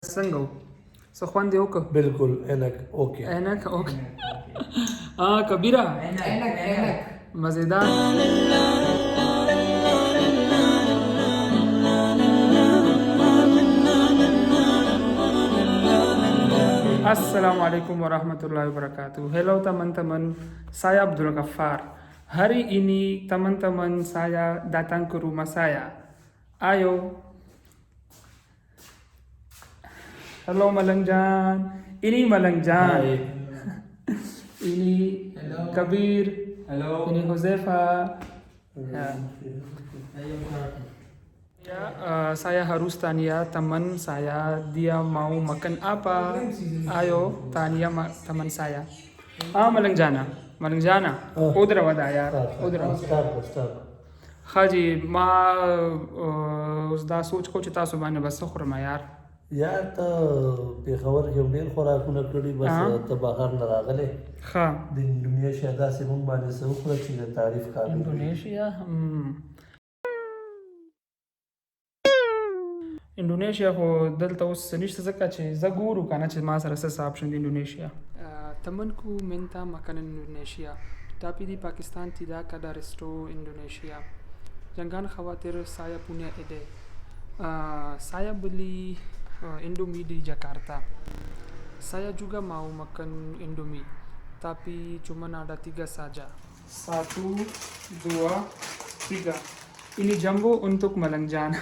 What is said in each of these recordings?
څنګه و څه خوند یې وکړ؟ بالکل انک اوکے عینک اوکے کبیره عینک مزیدار. Assalamu alaikum warahmatullahi wabarakatuh. Hello teman-teman, saya Abdul Ghaffar. Hari ini teman-teman saya datang ke rumah saya. Ayo. Halo Malangjan. Ini Malangjan. Hai. Ini Hello. Kabir. Hello. Ini Huzaifa. Ya. Ya, saya harus tanya teman saya dia mau makan apa. Ayo tanya teman saya. Malangjana. Malangjana. Udhar wada yaar. Udhar. Start Haji ma اوس دا سوچ کو چې تاسو باندې بس خورم یار. یا ته په خبر کې ډېر خوراکونه کړی بس ته بهر نه راغلی ښه. د انډونیشیا داسې مونږ باندې څه وکړه چې د تعریف قابل وي. انډونیشیا انډونیشیا خو دلته اوس نشته ځکه چې زه ګورو کنه چې ما سره څه آپشن دی انډونیشیا. Temanku minta makanan Indonesia, tapi di Pakistan tidak ada resto Indonesia. Jangan khawatir, saya punya ide. Saya beli Indomie di Jakarta. Saya juga mau makan Indomie, tapi cuma ada 3 saja. 1, 2, 3. Ini jumbo untuk Malangjan.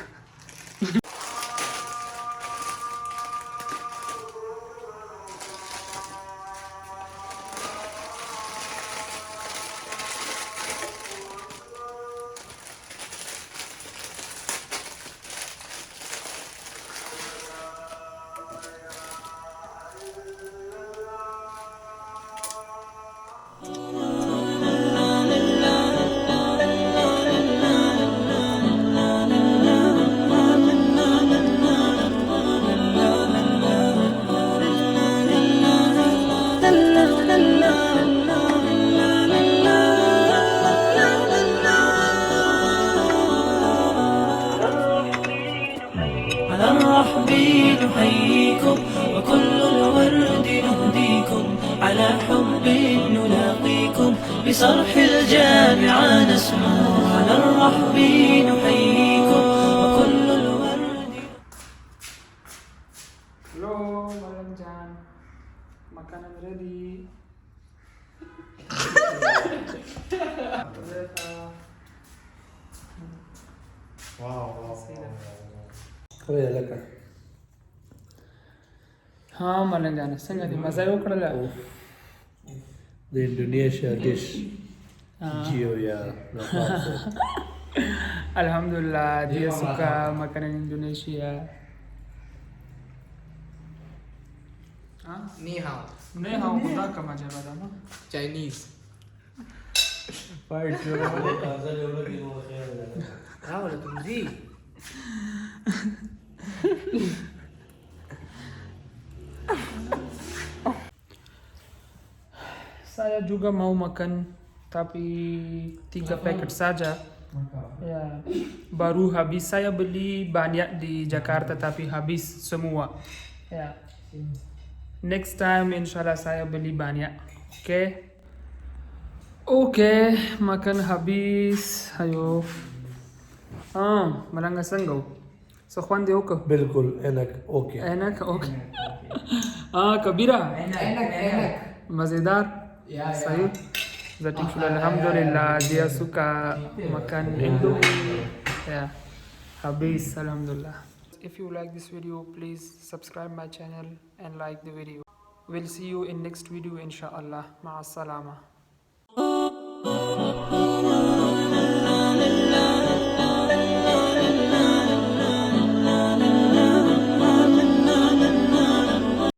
على الرحب نحييكم وكل الورد نهديكم على حب نلاقيكم بصرح الجامعة نسمو على الرحب نحييكم وكل الورد. Halo Malangjan, makanan ready. خو یې لکه ها ملنګان څنګه دي مزه یې وکړله؟ د انډونیشیا ډیش جیو یا Alhamdulillah dia suka makanan Indonesia. Ni hao. Ni hao खुदा का मजा बता ना. Chinese. Fight How are you? Saya juga mau makan tapi 3 paket saja. Ya, baru habis. Saya beli banyak di Jakarta tapi habis semua. Ya. Next time inshallah saya beli banyak. Oke. Oke, makan habis. Ayo. Malangga څنګه و څه خوند یې وکړ؟ بالکل انک اوکے عینک اوکے کبیره Enak. مزیدار. Ya. Sayur Zatiful Alhamdulillah dia suka makan Indomie. Ya, habis Alhamdulillah. If you like this video, please subscribe my channel and like the video. We'll see you in next video inshallah. Ma'as salama.